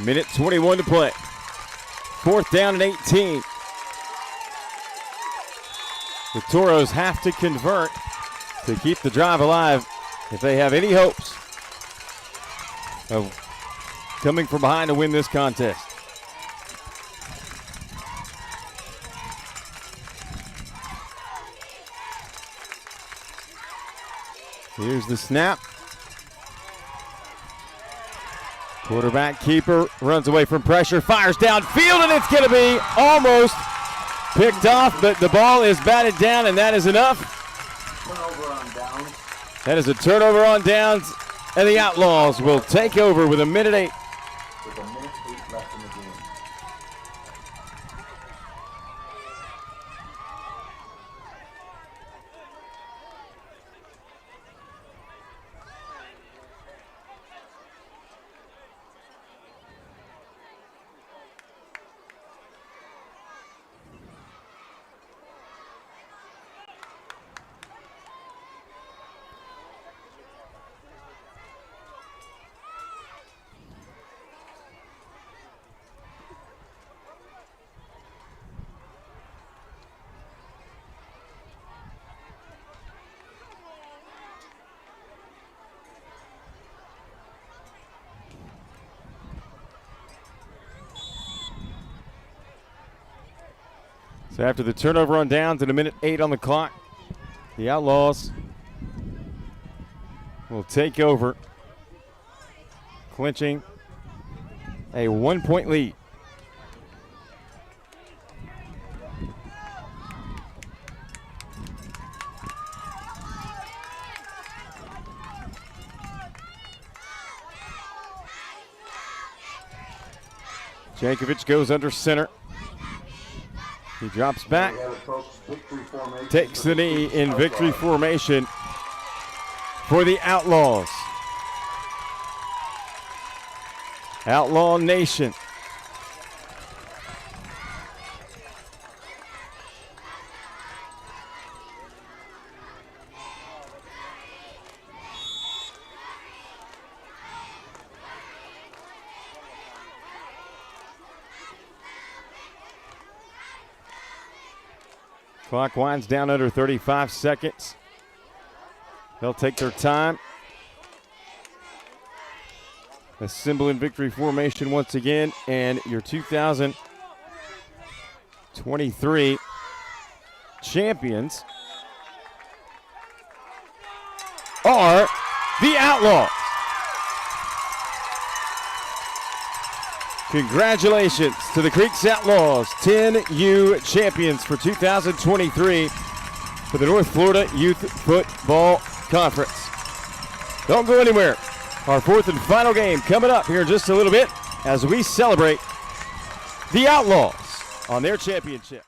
Minute 21 to play. 4th down and 18. The Toros have to convert to keep the drive alive if they have any hopes of coming from behind to win this contest. Here's the snap. Quarterback keeper runs away from pressure, fires downfield, and it's going to be almost picked off, but the ball is batted down, and that is enough. Turnover on downs. That is a turnover on downs, and the Outlaws will take over with a minute 8. With a minute 8 left in the game. So after the turnover on downs and a minute 8 on the clock, the Outlaws will take over, clinching a 1-point lead. Jankovic goes under center. He drops back, takes the knee in victory formation for the Outlaws. Outlaw Nation. Clock winds down under 35 seconds. They'll take their time. Assemble in victory formation once again, and your 2023 champions are the Outlaws. Congratulations to the Creeks Outlaws, 10U champions for 2023 for the North Florida Youth Football Conference. Don't go anywhere. Our fourth and final game coming up here in just a little bit as we celebrate the Outlaws on their championship.